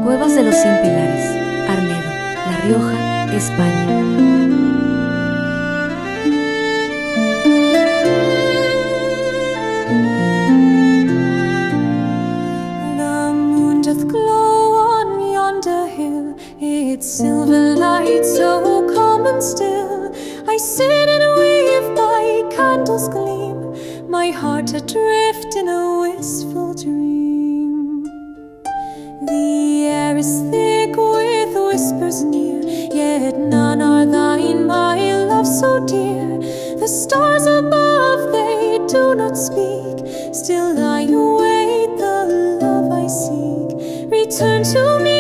Cuevas de los Cien Pilares, Arnedo, La Rioja, España. Its silver light so calm and still, I sit and weave by candles gleam, my heart adrift in a wistful dream. The air is thick with whispers near, yet none are thine, my love so dear. The stars above, they do not speak, still I await the love I seek. Return to me,